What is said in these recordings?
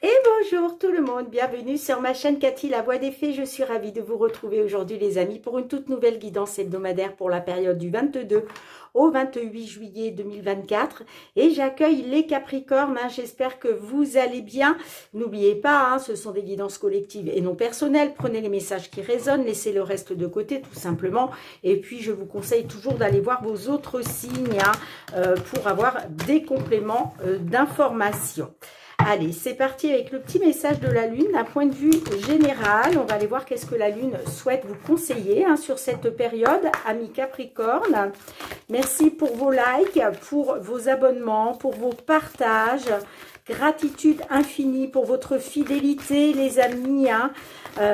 Et bonjour tout le monde, bienvenue sur ma chaîne Cathy la Voix des Fées. Je suis ravie de vous retrouver aujourd'hui les amis pour une toute nouvelle guidance hebdomadaire pour la période du 22 au 28 juillet 2024. Et j'accueille les Capricornes, j'espère que vous allez bien. N'oubliez pas, ce sont des guidances collectives et non personnelles. Prenez les messages qui résonnent, laissez le reste de côté tout simplement. Et puis je vous conseille toujours d'aller voir vos autres signes pour avoir des compléments d'information. Allez, c'est parti avec le petit message de la Lune d'un point de vue général. On va aller voir qu'est-ce que la Lune souhaite vous conseiller sur cette période, amis Capricorne. Merci pour vos likes, pour vos abonnements, pour vos partages. Gratitude infinie pour votre fidélité, les amis.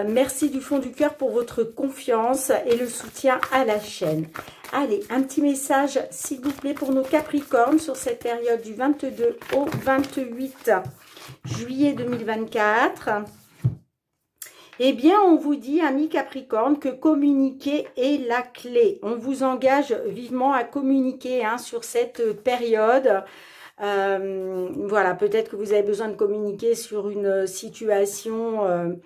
Merci du fond du cœur pour votre confiance et le soutien à la chaîne. Allez, un petit message, s'il vous plaît, pour nos Capricornes sur cette période du 22 au 28 juillet 2024. Eh bien, on vous dit, amis Capricorne, que communiquer est la clé. On vous engage vivement à communiquer sur cette période. Voilà, peut-être que vous avez besoin de communiquer sur une situation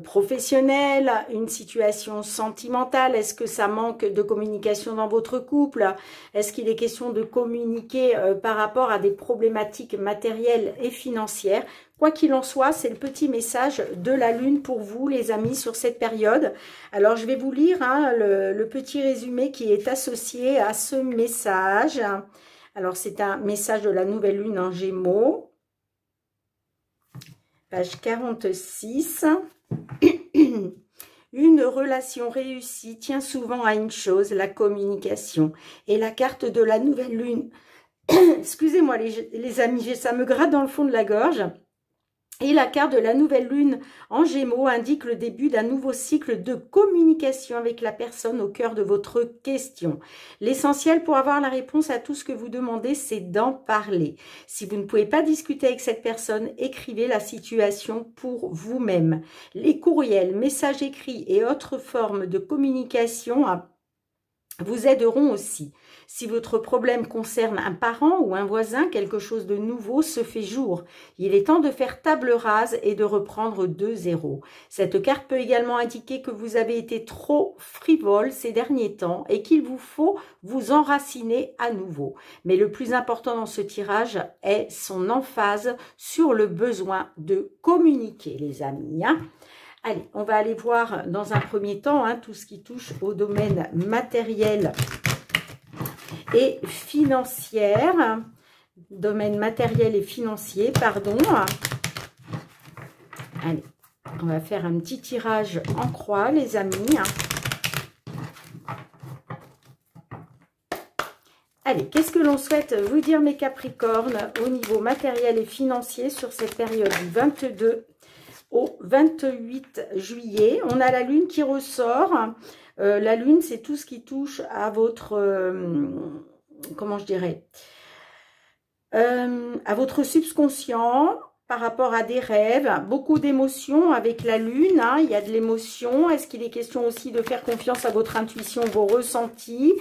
professionnelle, une situation sentimentale. Est-ce que ça manque de communication dans votre couple? Est-ce qu'il est question de communiquer par rapport à des problématiques matérielles et financières? Quoi qu'il en soit, c'est le petit message de la Lune pour vous, les amis, sur cette période. Alors, je vais vous lire le petit résumé qui est associé à ce message. Alors, c'est un message de la nouvelle Lune en Gémeaux. Page 46. Une relation réussie tient souvent à une chose, la communication. Et la carte de la nouvelle Lune, excusez-moi les amis, ça me gratte dans le fond de la gorge. Et la carte de la nouvelle Lune en Gémeaux indique le début d'un nouveau cycle de communication avec la personne au cœur de votre question. L'essentiel pour avoir la réponse à tout ce que vous demandez, c'est d'en parler. Si vous ne pouvez pas discuter avec cette personne, écrivez la situation pour vous-même. Les courriels, messages écrits et autres formes de communication vous aideront aussi. Si votre problème concerne un parent ou un voisin, quelque chose de nouveau se fait jour. Il est temps de faire table rase et de reprendre de zéro. Cette carte peut également indiquer que vous avez été trop frivole ces derniers temps et qu'il vous faut vous enraciner à nouveau. Mais le plus important dans ce tirage est son emphase sur le besoin de communiquer, les amis. Allez, on va aller voir dans un premier temps tout ce qui touche au domaine matériel et financier. Domaine matériel et financier, pardon. Allez, on va faire un petit tirage en croix, les amis. Allez, qu'est-ce que l'on souhaite vous dire, mes Capricornes, au niveau matériel et financier sur cette période du 22 au 28 juillet. On a la Lune qui ressort. La Lune, c'est tout ce qui touche à votre, comment je dirais, à votre subconscient par rapport à des rêves. Beaucoup d'émotions avec la Lune. Il y a de l'émotion. Est-ce qu'il est question aussi de faire confiance à votre intuition, vos ressentis?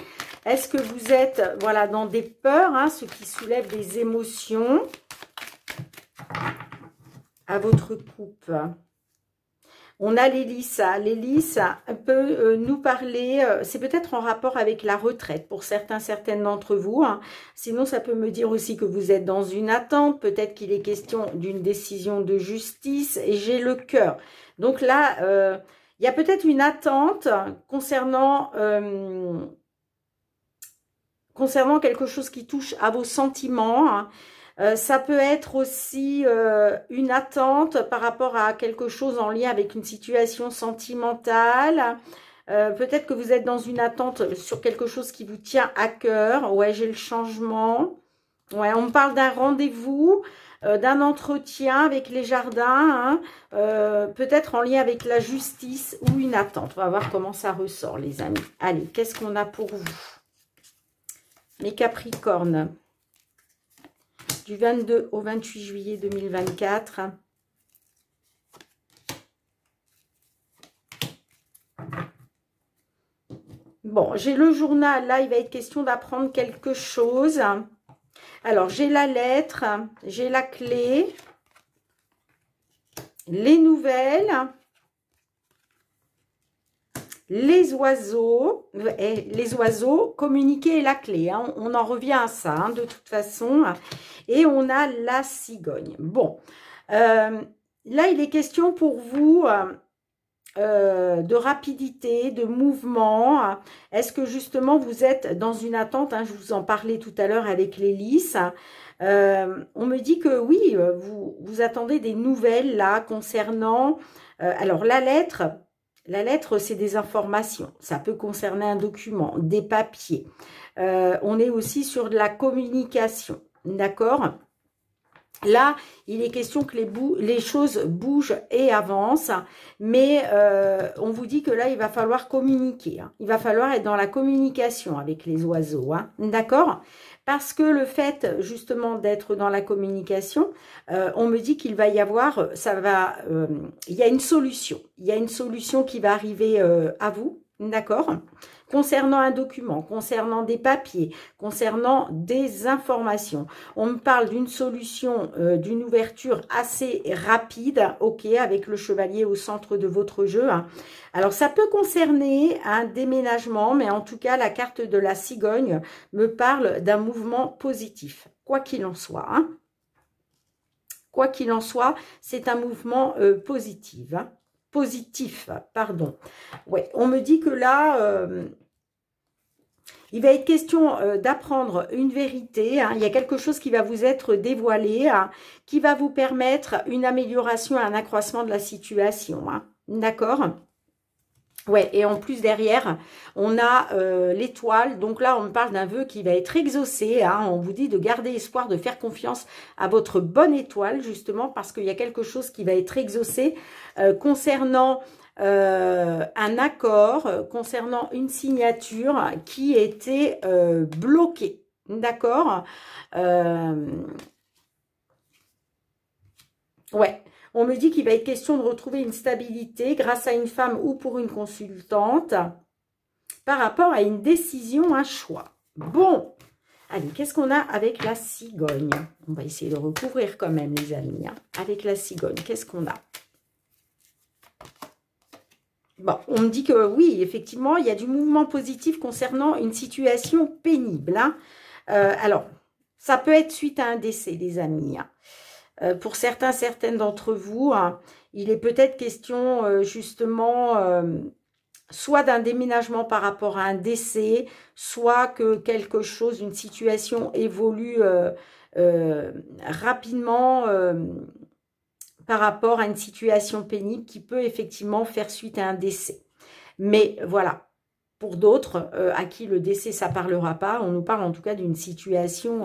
Est-ce que vous êtes dans des peurs, ce qui soulève des émotions à votre coupe? On a l'hélice. L'hélice peut nous parler, c'est peut-être en rapport avec la retraite pour certaines d'entre vous. Sinon, ça peut me dire aussi que vous êtes dans une attente. Peut-être qu'il est question d'une décision de justice. Et j'ai le cœur. Donc là, il y a peut-être une attente concernant quelque chose qui touche à vos sentiments. Ça peut être aussi une attente par rapport à quelque chose en lien avec une situation sentimentale. Peut-être que vous êtes dans une attente sur quelque chose qui vous tient à cœur. Ouais, j'ai le changement. Ouais, on me parle d'un rendez-vous, d'un entretien avec les jardins. Peut-être en lien avec la justice ou une attente. On va voir comment ça ressort, les amis. Allez, qu'est-ce qu'on a pour vous, mes Capricornes, du 22 au 28 juillet 2024. Bon, j'ai le journal. Là, il va être question d'apprendre quelque chose. Alors, j'ai la lettre, j'ai la clé. les nouvelles, les oiseaux, communiquer est la clé, hein, on en revient à ça, hein, de toute façon, et on a la cigogne. Bon, là, il est question pour vous de rapidité, de mouvement. Est-ce que justement, vous êtes dans une attente, hein, je vous en parlais tout à l'heure avec l'hélice. On me dit que oui, vous attendez des nouvelles, là, concernant... alors, la lettre, c'est des informations. Ça peut concerner un document, des papiers. On est aussi sur de la communication. D'accord ? Là, il est question que les choses bougent et avancent. Mais on vous dit que là, il va falloir communiquer. Hein. Il va falloir être dans la communication avec les oiseaux. Hein. D'accord ? Parce que le fait, justement, d'être dans la communication, on me dit qu'il va y avoir, il y a une solution. Il y a une solution qui va arriver à vous, d'accord ? Concernant un document, concernant des papiers, concernant des informations. On me parle d'une solution, d'une ouverture assez rapide, ok, avec le chevalier au centre de votre jeu. Hein. Alors, ça peut concerner un déménagement, mais en tout cas, la carte de la cigogne me parle d'un mouvement positif, quoi qu'il en soit. Hein. Quoi qu'il en soit, c'est un mouvement positif. Hein. Pardon. Ouais, on me dit que là, il va être question d'apprendre une vérité. Hein. Il y a quelque chose qui va vous être dévoilé, hein, qui va vous permettre une amélioration, un accroissement de la situation. Hein. D'accord ? Ouais, et en plus derrière, on a l'étoile. Donc là, on me parle d'un vœu qui va être exaucé. Hein. On vous dit de garder espoir, de faire confiance à votre bonne étoile, justement, parce qu'il y a quelque chose qui va être exaucé concernant un accord, concernant une signature qui était bloquée. D'accord ? Ouais. On me dit qu'il va être question de retrouver une stabilité grâce à une femme ou pour une consultante par rapport à une décision, un choix. Bon, allez, qu'est-ce qu'on a avec la cigogne? On va essayer de recouvrir quand même, les amis. Hein. Avec la cigogne, qu'est-ce qu'on a? Bon, on me dit que oui, effectivement, il y a du mouvement positif concernant une situation pénible. Hein. Alors, ça peut être suite à un décès, les amis. Hein. Pour certaines d'entre vous, hein, il est peut-être question justement soit d'un déménagement par rapport à un décès, soit que quelque chose, une situation évolue rapidement par rapport à une situation pénible qui peut effectivement faire suite à un décès. Mais voilà, pour d'autres à qui le décès, ça ne parlera pas, on nous parle en tout cas d'une situation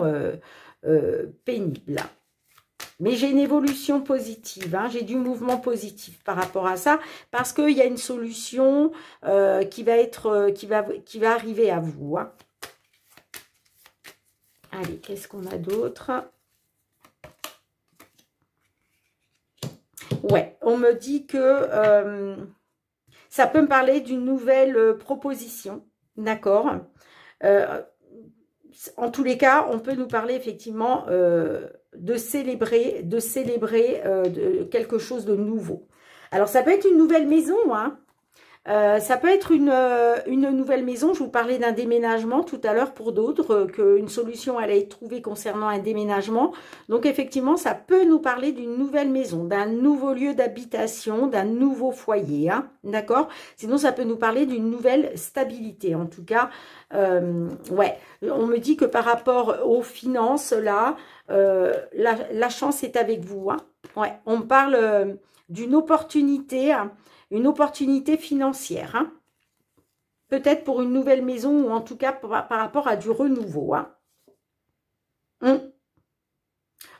pénible. Mais j'ai une évolution positive, hein, j'ai du mouvement positif par rapport à ça, parce qu'il y a une solution qui va arriver à vous. Hein. Allez, qu'est-ce qu'on a d'autre? Ouais, on me dit que ça peut me parler d'une nouvelle proposition, d'accord? En tous les cas, on peut nous parler effectivement de célébrer quelque chose de nouveau. Alors, ça peut être une nouvelle maison, hein. Ça peut être une nouvelle maison. Je vous parlais d'un déménagement tout à l'heure pour d'autres, qu'une solution allait être trouvée concernant un déménagement. Donc, effectivement, ça peut nous parler d'une nouvelle maison, d'un nouveau lieu d'habitation, d'un nouveau foyer, hein, d'accord? Sinon, ça peut nous parler d'une nouvelle stabilité. En tout cas, ouais, on me dit que par rapport aux finances, là, la chance est avec vous. Hein. Ouais, on me parle d'une opportunité, hein, une opportunité financière, hein. Peut-être pour une nouvelle maison ou en tout cas par rapport à du renouveau. Hein.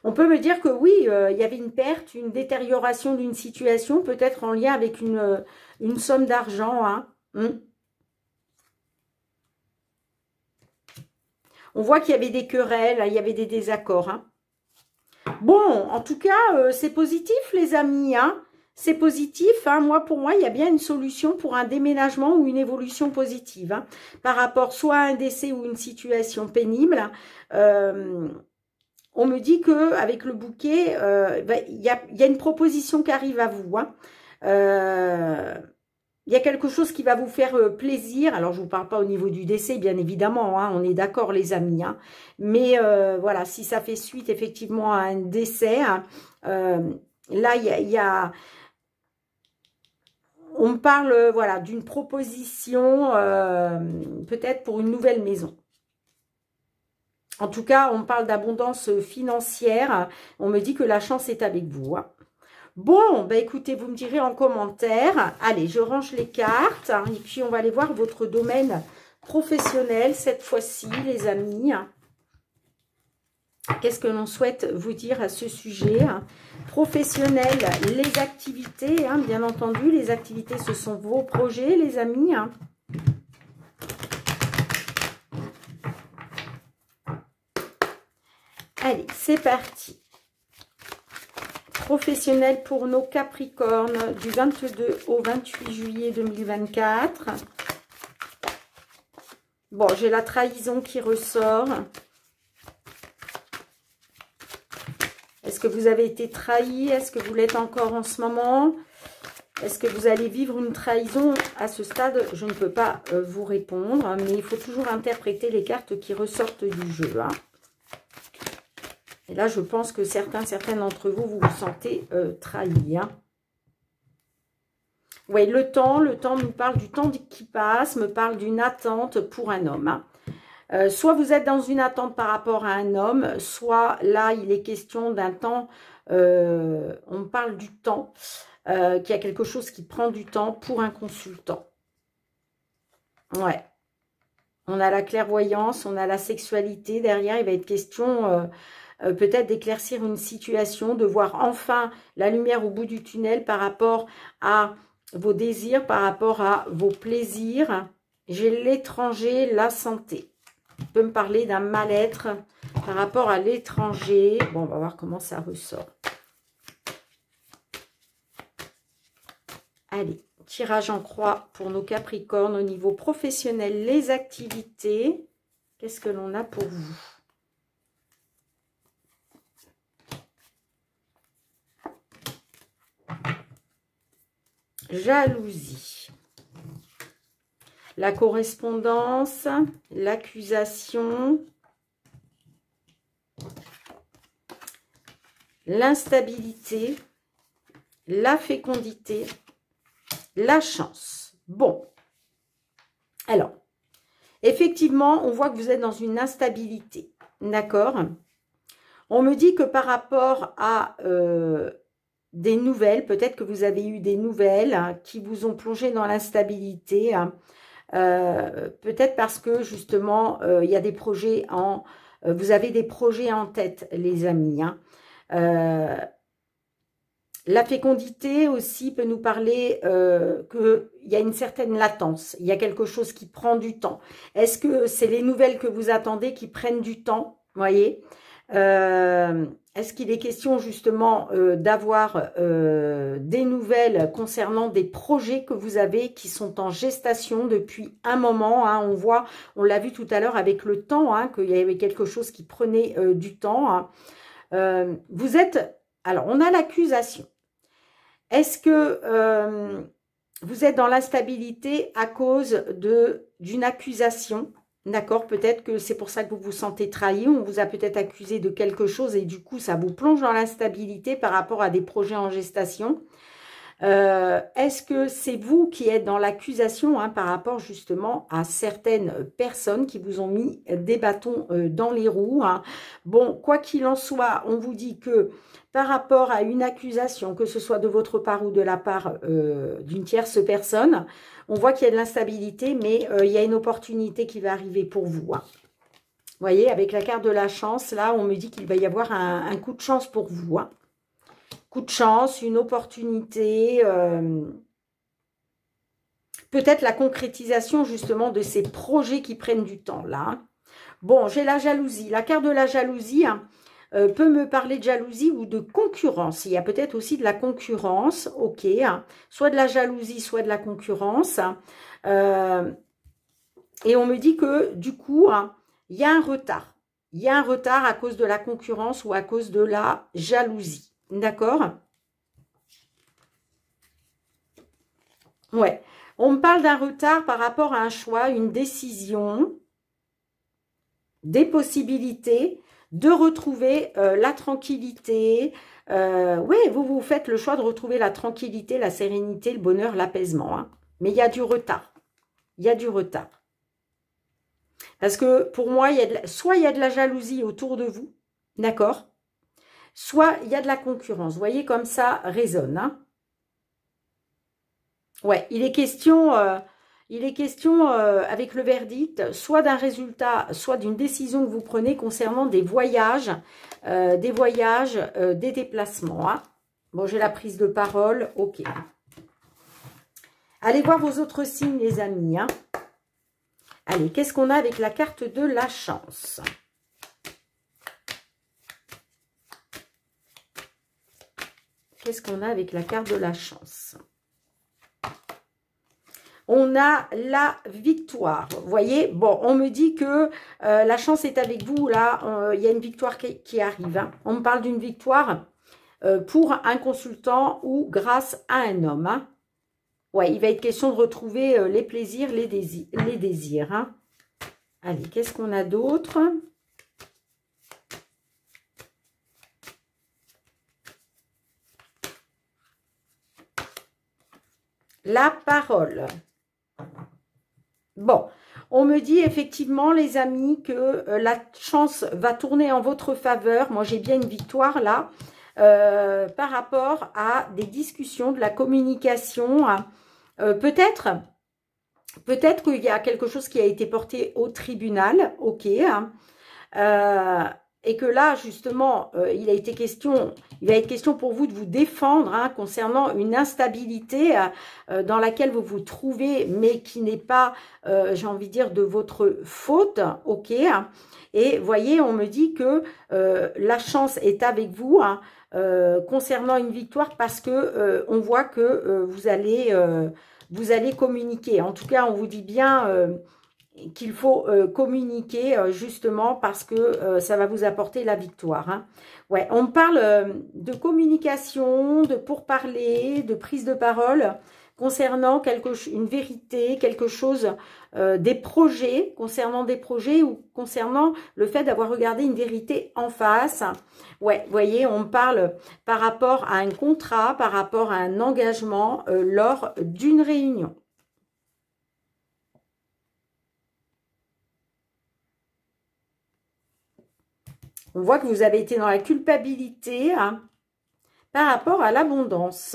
On peut me dire que oui, il y avait une perte, une détérioration d'une situation, peut-être en lien avec une somme d'argent. Hein. On voit qu'il y avait des querelles, il y avait des désaccords. Hein. Bon, en tout cas, c'est positif les amis, hein. C'est positif, hein. Pour moi, il y a bien une solution pour un déménagement ou une évolution positive. Hein, par rapport soit à un décès ou une situation pénible. on me dit que avec le bouquet, il y a une proposition qui arrive à vous. Hein. Il y a quelque chose qui va vous faire plaisir. Alors, je ne vous parle pas au niveau du décès, bien évidemment. Hein, on est d'accord, les amis. Hein, mais voilà, si ça fait suite effectivement à un décès, hein, là, on me parle voilà, d'une proposition peut-être pour une nouvelle maison. En tout cas, on parle d'abondance financière. On me dit que la chance est avec vous. Hein. Bon, bah écoutez, vous me direz en commentaire. Allez, je range les cartes. Hein, et puis, on va aller voir votre domaine professionnel cette fois-ci, les amis. Qu'est-ce que l'on souhaite vous dire à ce sujet? Professionnel, les activités, hein, bien entendu. Les activités, ce sont vos projets, les amis. Hein. Allez, c'est parti. Professionnel pour nos Capricornes du 22 au 28 juillet 2024. Bon, j'ai la trahison qui ressort. Est-ce que vous avez été trahi? Est-ce que vous l'êtes encore en ce moment? Est-ce que vous allez vivre une trahison? À ce stade, je ne peux pas vous répondre, mais il faut toujours interpréter les cartes qui ressortent du jeu. Hein. Et là, je pense que certaines d'entre vous, vous vous sentez trahis. Hein. Oui, le temps me parle du temps qui passe, me parle d'une attente pour un homme. Hein. Soit vous êtes dans une attente par rapport à un homme, soit là, il est question d'un temps, on me parle du temps, qu'il y a quelque chose qui prend du temps pour un consultant. Ouais. On a la clairvoyance, on a la sexualité. Derrière, il va être question peut-être d'éclaircir une situation, de voir enfin la lumière au bout du tunnel par rapport à vos désirs, par rapport à vos plaisirs. J'ai l'étranger, la santé. On peut me parler d'un mal-être par rapport à l'étranger. Bon, on va voir comment ça ressort. Allez, tirage en croix pour nos Capricornes au niveau professionnel, les activités. Qu'est-ce que l'on a pour vous? Jalousie. La correspondance, l'accusation, l'instabilité, la fécondité, la chance. Bon. Alors, effectivement, on voit que vous êtes dans une instabilité. D'accord? On me dit que par rapport à des nouvelles, peut-être que vous avez eu des nouvelles hein, qui vous ont plongé dans l'instabilité. Hein, peut-être parce que justement, il y a des projets vous avez des projets en tête, les amis. Hein. La fécondité aussi peut nous parler qu'il y a une certaine latence. Il y a quelque chose qui prend du temps. Est-ce que c'est les nouvelles que vous attendez qui prennent du temps? Voyez est-ce qu'il est question justement d'avoir des nouvelles concernant des projets que vous avez qui sont en gestation depuis un moment hein, on l'a vu tout à l'heure avec le temps, hein, qu'il y avait quelque chose qui prenait du temps. Hein. Vous êtes... Alors, on a l'accusation. Est-ce que vous êtes dans l'instabilité à cause d'une accusation? D'accord, peut-être que c'est pour ça que vous vous sentez trahi. On vous a peut-être accusé de quelque chose et du coup, ça vous plonge dans l'instabilité par rapport à des projets en gestation. Est-ce que c'est vous qui êtes dans l'accusation hein, par rapport justement à certaines personnes qui vous ont mis des bâtons dans les roues hein. Bon, quoi qu'il en soit, on vous dit que par rapport à une accusation, que ce soit de votre part ou de la part d'une tierce personne, on voit qu'il y a de l'instabilité, mais il y a une opportunité qui va arriver pour vous. Hein. Vous voyez, avec la carte de la chance, là, on me dit qu'il va y avoir un coup de chance pour vous. Hein. Coup de chance, une opportunité, peut-être la concrétisation justement de ces projets qui prennent du temps là. Hein. Bon, j'ai la jalousie. La carte de la jalousie hein, peut me parler de jalousie ou de concurrence. Il y a peut-être aussi de la concurrence, ok. Hein, soit de la jalousie, soit de la concurrence. Hein, et on me dit que du coup, hein, il y a un retard. il y a un retard à cause de la concurrence ou à cause de la jalousie. D'accord? Ouais. On me parle d'un retard par rapport à un choix, une décision, des possibilités de retrouver la tranquillité. Oui, vous faites le choix de retrouver la tranquillité, la sérénité, le bonheur, l'apaisement. Hein. Mais il y a du retard. Il y a du retard. Parce que pour moi, soit il y a de la jalousie autour de vous, d'accord? Soit il y a de la concurrence. Vous voyez comme ça résonne. Hein. Ouais, il est question avec le verdict, soit d'un résultat, soit d'une décision que vous prenez concernant des voyages, des déplacements. Hein. Bon, j'ai la prise de parole, ok. Allez voir vos autres signes, les amis. Hein. Allez, qu'est-ce qu'on a avec la carte de la chance? Qu'est-ce qu'on a avec la carte de la chance? On a la victoire. Vous voyez, bon, on me dit que la chance est avec vous. Là, il y a une victoire qui arrive. Hein. On me parle d'une victoire pour un consultant ou grâce à un homme. Hein. Ouais, il va être question de retrouver les plaisirs, les désirs. Hein. Allez, qu'est-ce qu'on a d'autre? La parole. Bon, on me dit effectivement, les amis, que la chance va tourner en votre faveur. Moi, j'ai bien une victoire là, par rapport à des discussions, de la communication. Peut-être qu'il y a quelque chose qui a été porté au tribunal, ok. Et que là, justement, il va être question pour vous de vous défendre hein, concernant une instabilité dans laquelle vous vous trouvez, mais qui n'est pas, j'ai envie de dire, de votre faute, ok. Et voyez, on me dit que la chance est avec vous hein, concernant une victoire parce que on voit que vous allez communiquer. En tout cas, on vous dit bien qu'il faut communiquer justement parce que ça va vous apporter la victoire. Hein. Ouais, on parle de communication, de pourparler, de prise de parole concernant une vérité, quelque chose, concernant des projets ou concernant le fait d'avoir regardé une vérité en face. Ouais, vous voyez, on parle par rapport à un contrat, par rapport à un engagement lors d'une réunion. On voit que vous avez été dans la culpabilité hein, par rapport à l'abondance.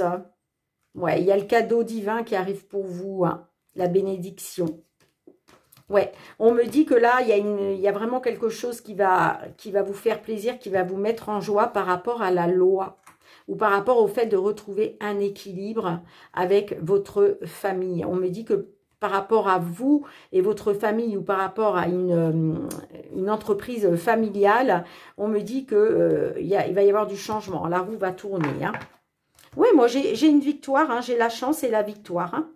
Ouais, il y a le cadeau divin qui arrive pour vous, hein, la bénédiction. Ouais, on me dit que là, il y a vraiment quelque chose qui va vous faire plaisir, qui va vous mettre en joie par rapport à la loi ou par rapport au fait de retrouver un équilibre avec votre famille. On me dit que par rapport à vous et votre famille ou par rapport à une entreprise familiale, on me dit que il va y avoir du changement. La roue va tourner. Hein. Oui, moi, j'ai une victoire. Hein, j'ai la chance et la victoire. Hein.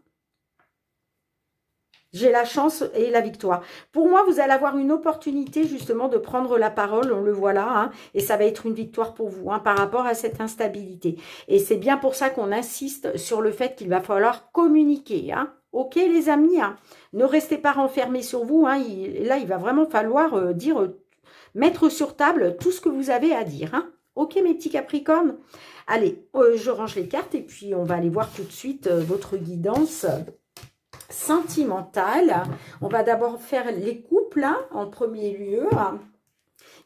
J'ai la chance et la victoire. Pour moi, vous allez avoir une opportunité justement de prendre la parole, on le voit là, hein, et ça va être une victoire pour vous hein, par rapport à cette instabilité. Et c'est bien pour ça qu'on insiste sur le fait qu'il va falloir communiquer. Hein. Ok les amis, hein, ne restez pas renfermés sur vous. Hein, là, il va vraiment falloir mettre sur table tout ce que vous avez à dire. Hein. Ok mes petits Capricornes. Allez, je range les cartes et puis on va aller voir tout de suite votre guidance sentimentale. On va d'abord faire les couples hein, en premier lieu.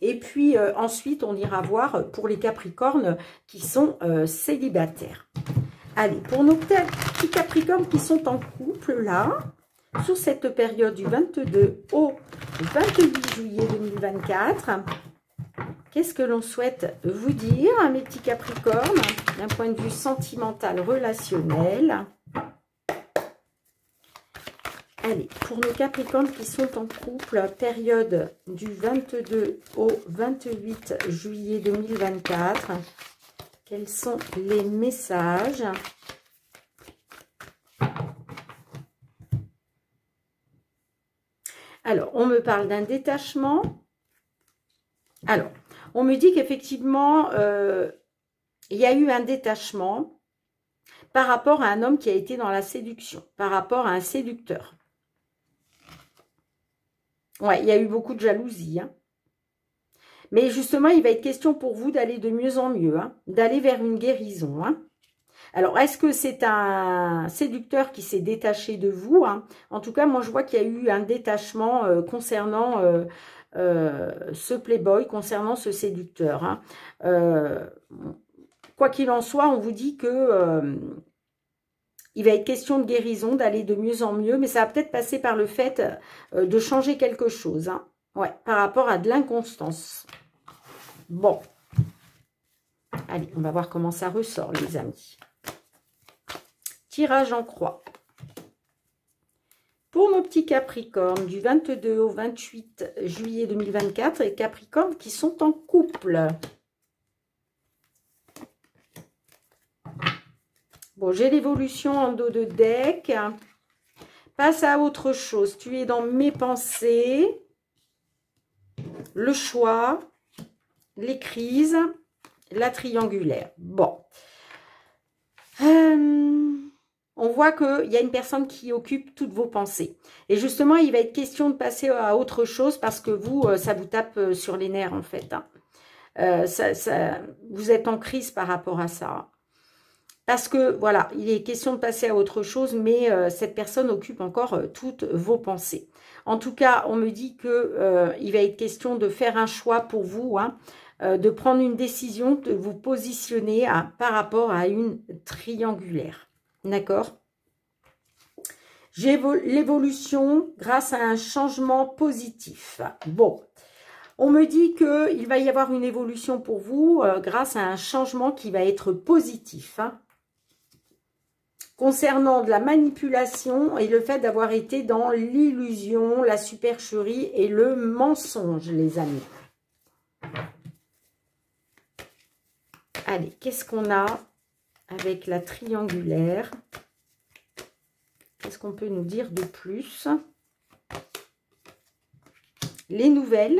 Et puis ensuite, on ira voir pour les Capricornes qui sont célibataires. Allez, pour nos petits Capricornes qui sont en couple là, sur cette période du 22 au 28 juillet 2024, qu'est-ce que l'on souhaite vous dire, mes petits Capricornes, d'un point de vue sentimental, relationnel? Allez, pour nos Capricornes qui sont en couple, période du 22 au 28 juillet 2024, quels sont les messages? Alors, on me parle d'un détachement. Alors, on me dit qu'effectivement, il y a eu un détachement par rapport à un homme qui a été dans la séduction, par rapport à un séducteur. Ouais, il y a eu beaucoup de jalousie, hein. Mais justement, il va être question pour vous d'aller de mieux en mieux, hein, d'aller vers une guérison, hein. Alors, est-ce que c'est un séducteur qui s'est détaché de vous, hein? En tout cas, moi, je vois qu'il y a eu un détachement concernant ce playboy, concernant ce séducteur, hein. Quoi qu'il en soit, on vous dit que il va être question de guérison, d'aller de mieux en mieux, mais ça va peut-être passer par le fait de changer quelque chose, hein. Ouais, par rapport à de l'inconstance. Bon. Allez, on va voir comment ça ressort, les amis. Tirage en croix. Pour nos petits Capricornes, du 22 au 28 juillet 2024, et Capricornes qui sont en couple. Bon, j'ai l'évolution en dos de deck. Passe à autre chose. Tu es dans mes pensées. Le choix. Les crises. La triangulaire. Bon. On voit qu'il y a une personne qui occupe toutes vos pensées. Et justement, il va être question de passer à autre chose parce que vous, ça vous tape sur les nerfs en fait, hein. Vous êtes en crise par rapport à ça. Parce que, voilà, il est question de passer à autre chose, mais cette personne occupe encore toutes vos pensées. En tout cas, on me dit que il va être question de faire un choix pour vous, hein, de prendre une décision, de vous positionner par rapport à une triangulaire. D'accord? J'ai l'évolution grâce à un changement positif. Bon, on me dit qu'il va y avoir une évolution pour vous grâce à un changement qui va être positif, hein. Concernant de la manipulation et le fait d'avoir été dans l'illusion, la supercherie et le mensonge, les amis. Allez, qu'est-ce qu'on a avec la triangulaire? Qu'est-ce qu'on peut nous dire de plus? Les nouvelles.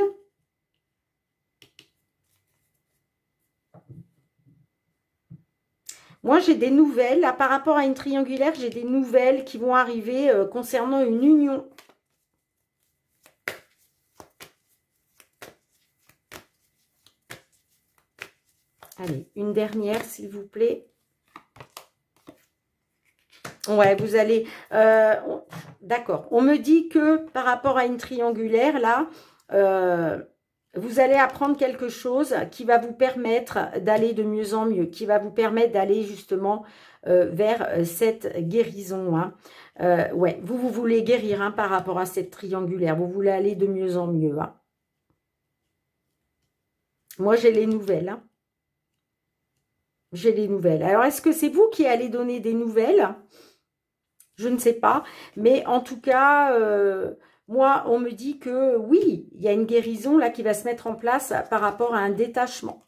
Moi, j'ai des nouvelles. Là, par rapport à une triangulaire, j'ai des nouvelles qui vont arriver concernant une union. Allez, une dernière, s'il vous plaît. Ouais, vous allez... D'accord. On me dit que par rapport à une triangulaire, là, vous allez apprendre quelque chose qui va vous permettre d'aller de mieux en mieux, qui va vous permettre d'aller justement vers cette guérison, hein. Ouais, vous voulez guérir, hein, par rapport à cette triangulaire. Vous voulez aller de mieux en mieux, hein. Moi, j'ai les nouvelles, hein. J'ai les nouvelles. Alors, est-ce que c'est vous qui allez donner des nouvelles? Je ne sais pas. Mais en tout cas, moi, on me dit que oui, il y a une guérison là qui va se mettre en place par rapport à un détachement.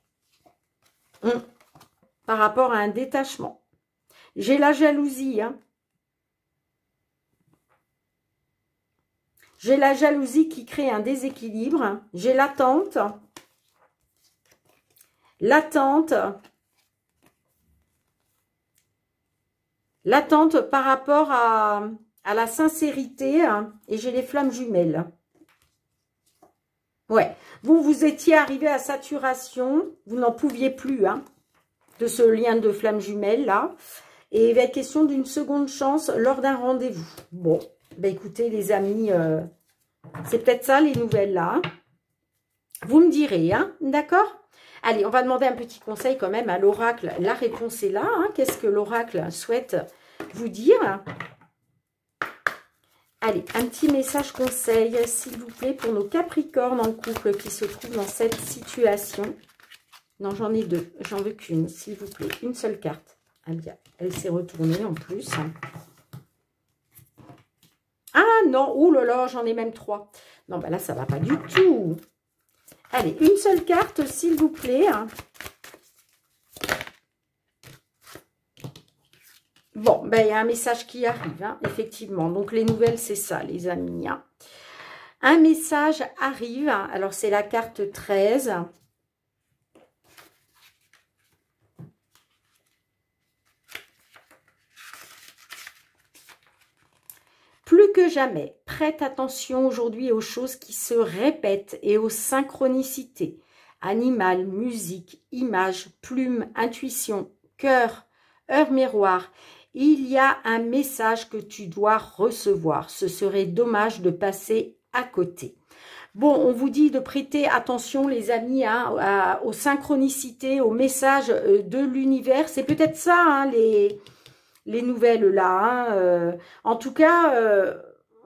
Par rapport à un détachement. J'ai la jalousie, hein. J'ai la jalousie qui crée un déséquilibre. J'ai l'attente. L'attente. L'attente par rapport à la sincérité, hein, et j'ai les flammes jumelles. Ouais, vous étiez arrivé à saturation, vous n'en pouviez plus, hein, de ce lien de flammes jumelles là. Et il va être question d'une seconde chance lors d'un rendez-vous. Bon, ben écoutez les amis, c'est peut-être ça les nouvelles là, hein. Vous me direz, hein, d'accord? Allez, on va demander un petit conseil quand même à l'oracle. La réponse est là, hein. Qu'est-ce que l'oracle souhaite vous dire? Allez, un petit message conseil, s'il vous plaît, pour nos Capricornes en couple qui se trouvent dans cette situation. Non, j'en ai deux. J'en veux qu'une, s'il vous plaît. Une seule carte. Ah bien, elle s'est retournée en plus. Ah non, ouh là là, j'en ai même trois. Non, ben là, ça va pas du tout. Allez, une seule carte, s'il vous plaît. Bon, ben il y a un message qui arrive, hein, effectivement. Donc, les nouvelles, c'est ça, les amis, hein. Un message arrive. Alors, c'est la carte 13. Plus que jamais, prête attention aujourd'hui aux choses qui se répètent et aux synchronicités. Animal, musique, image, plume, intuition, cœur, heure miroir. Il y a un message que tu dois recevoir. Ce serait dommage de passer à côté. Bon, on vous dit de prêter attention, les amis, hein, aux synchronicités, aux messages de l'univers. C'est peut-être ça, hein, les nouvelles là. Hein. En tout cas,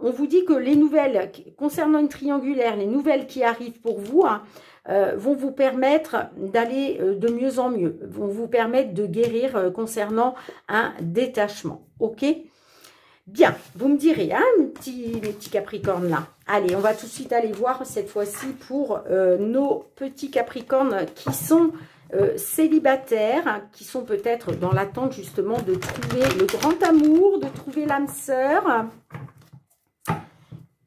on vous dit que les nouvelles concernant une triangulaire, les nouvelles qui arrivent pour vous, hein, vont vous permettre d'aller de mieux en mieux, vont vous permettre de guérir concernant un détachement. Ok? Bien, vous me direz, hein, mes petits capricornes là. Allez, on va tout de suite aller voir cette fois-ci pour nos petits capricornes qui sont célibataires, hein, qui sont peut-être dans l'attente justement de trouver le grand amour, de trouver l'âme sœur,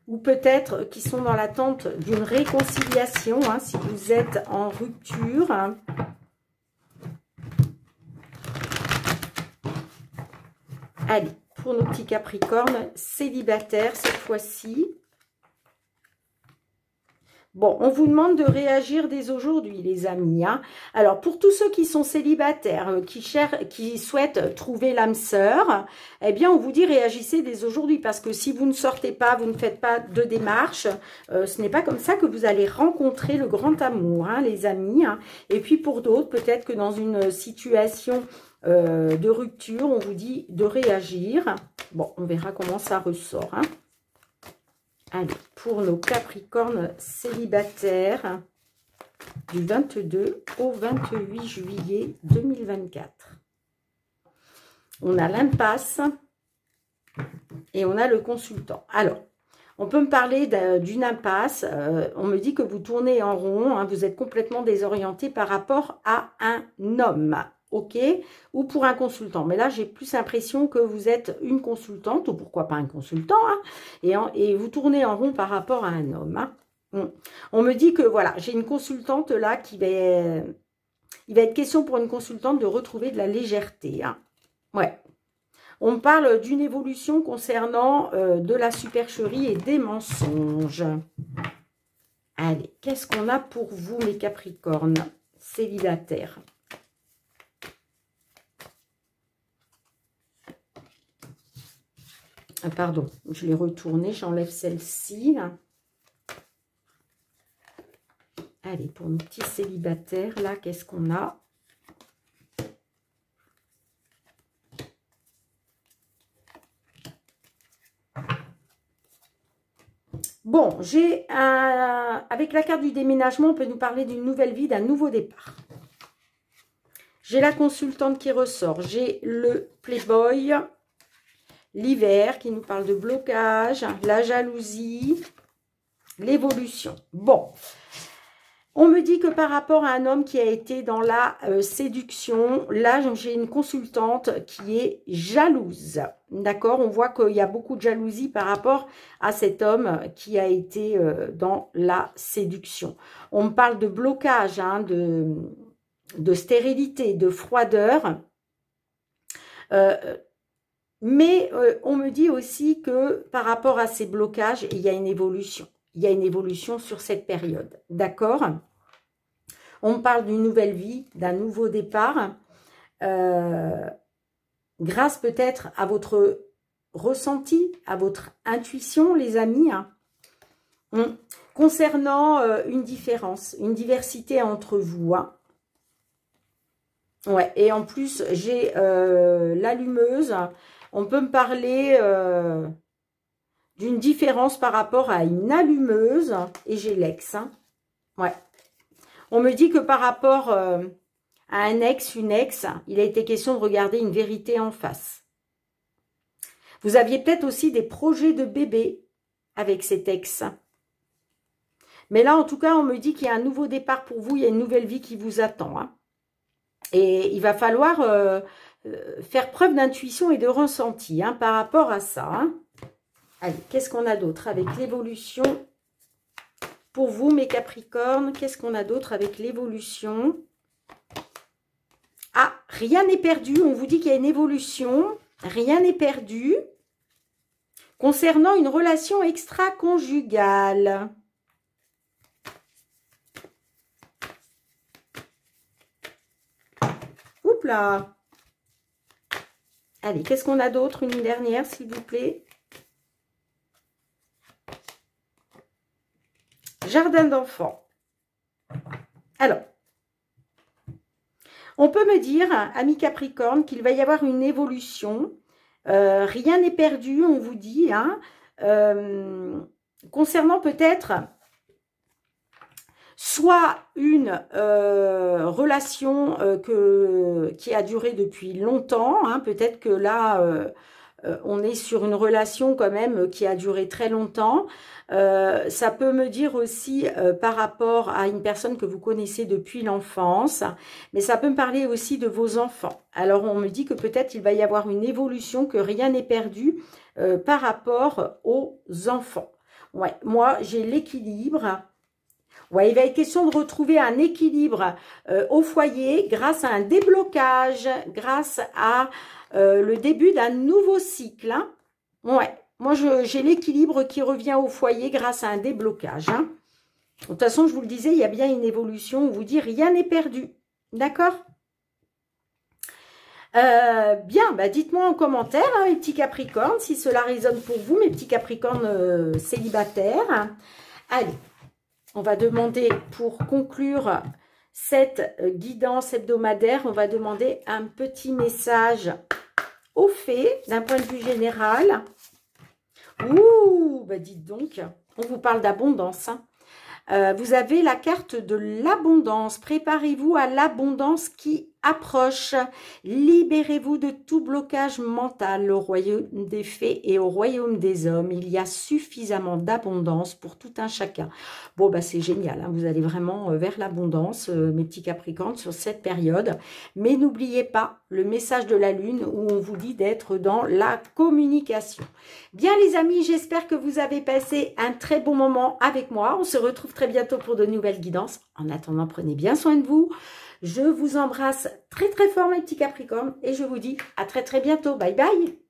ou peut-être qui sont dans l'attente d'une réconciliation, hein, si vous êtes en rupture. Allez, pour nos petits capricornes célibataires cette fois-ci. Bon, on vous demande de réagir dès aujourd'hui, les amis. Hein. Alors, pour tous ceux qui sont célibataires, qui souhaitent trouver l'âme sœur, eh bien, on vous dit réagissez dès aujourd'hui. Parce que si vous ne sortez pas, vous ne faites pas de démarche, ce n'est pas comme ça que vous allez rencontrer le grand amour, hein, les amis. Hein. Et puis, pour d'autres, peut-être que dans une situation de rupture, on vous dit de réagir. Bon, on verra comment ça ressort, hein. Allez, pour nos capricornes célibataires du 22 au 28 juillet 2024. On a l'impasse et on a le consultant. Alors, on peut me parler d'une impasse. On me dit que vous tournez en rond, hein, vous êtes complètement désorienté par rapport à un homme. Ok, ou pour un consultant. Mais là, j'ai plus l'impression que vous êtes une consultante, ou pourquoi pas un consultant, hein, et vous tournez en rond par rapport à un homme. Hein. On me dit que, voilà, j'ai une consultante là qui va... Il va être question pour une consultante de retrouver de la légèreté. Hein. Ouais. On me parle d'une évolution concernant de la supercherie et des mensonges. Allez, qu'est-ce qu'on a pour vous, mes capricornes célibataires ? Pardon, je l'ai retourné, j'enlève celle-ci. Allez, pour nos petits célibataires, là, qu'est-ce qu'on a? Bon, j'ai avec la carte du déménagement, on peut nous parler d'une nouvelle vie, d'un nouveau départ. J'ai la consultante qui ressort, j'ai le playboy, l'hiver qui nous parle de blocage, la jalousie, l'évolution. Bon, on me dit que par rapport à un homme qui a été dans la séduction, là j'ai une consultante qui est jalouse. D'accord, on voit qu'il y a beaucoup de jalousie par rapport à cet homme qui a été dans la séduction. On me parle de blocage, hein, de stérilité, de froideur. Mais on me dit aussi que par rapport à ces blocages, il y a une évolution. Il y a une évolution sur cette période. D'accord? On me parle d'une nouvelle vie, d'un nouveau départ. Grâce peut-être à votre ressenti, à votre intuition, les amis. Hein. Concernant une différence, une diversité entre vous. Hein. Ouais, et en plus, j'ai l'allumeuse. On peut me parler d'une différence par rapport à une allumeuse. Et j'ai l'ex. Hein. Ouais. On me dit que par rapport à un ex, une ex, il a été question de regarder une vérité en face. Vous aviez peut-être aussi des projets de bébé avec cet ex. Mais là, en tout cas, on me dit qu'il y a un nouveau départ pour vous. Il y a une nouvelle vie qui vous attend. Hein. Et il va falloir faire preuve d'intuition et de ressenti, hein, par rapport à ça. Hein. Allez, qu'est-ce qu'on a d'autre avec l'évolution pour vous, mes Capricornes. Qu'est-ce qu'on a d'autre avec l'évolution? Ah, rien n'est perdu. On vous dit qu'il y a une évolution. Rien n'est perdu. Concernant une relation extra-conjugale. Oups là. Allez, qu'est-ce qu'on a d'autre? Une dernière, s'il vous plaît. Jardin d'enfants. Alors, on peut me dire, ami Capricorne, qu'il va y avoir une évolution. Rien n'est perdu, on vous dit. Hein, concernant peut-être soit une relation qui a duré depuis longtemps. Hein, peut-être que là, on est sur une relation quand même qui a duré très longtemps. Ça peut me dire aussi par rapport à une personne que vous connaissez depuis l'enfance, mais ça peut me parler aussi de vos enfants. Alors on me dit que peut-être il va y avoir une évolution, que rien n'est perdu par rapport aux enfants. Ouais, moi j'ai l'équilibre. Ouais, il va être question de retrouver un équilibre au foyer grâce à un déblocage, grâce à le début d'un nouveau cycle. Hein. Ouais. Moi, j'ai l'équilibre qui revient au foyer grâce à un déblocage. Hein. De toute façon, je vous le disais, il y a bien une évolution. On vous dit, rien n'est perdu. D'accord? Bien, bah, dites-moi en commentaire, hein, mes petits Capricornes, si cela résonne pour vous, mes petits Capricornes célibataires. Allez, on va demander, pour conclure cette guidance hebdomadaire, on va demander un petit message aux fées, d'un point de vue général. Ouh, bah dites donc, on vous parle d'abondance. Hein. Vous avez la carte de l'abondance. Préparez-vous à l'abondance qui approche. Libérez-vous de tout blocage mental au royaume des fées et au royaume des hommes. Il y a suffisamment d'abondance pour tout un chacun. Bon, bah c'est génial. Hein. Vous allez vraiment vers l'abondance, mes petits Capricornes, sur cette période. Mais n'oubliez pas le message de la Lune où on vous dit d'être dans la communication. Bien les amis, j'espère que vous avez passé un très bon moment avec moi. On se retrouve très bientôt pour de nouvelles guidances. En attendant, prenez bien soin de vous. Je vous embrasse très très fort mes petits Capricornes et je vous dis à très très bientôt. Bye bye.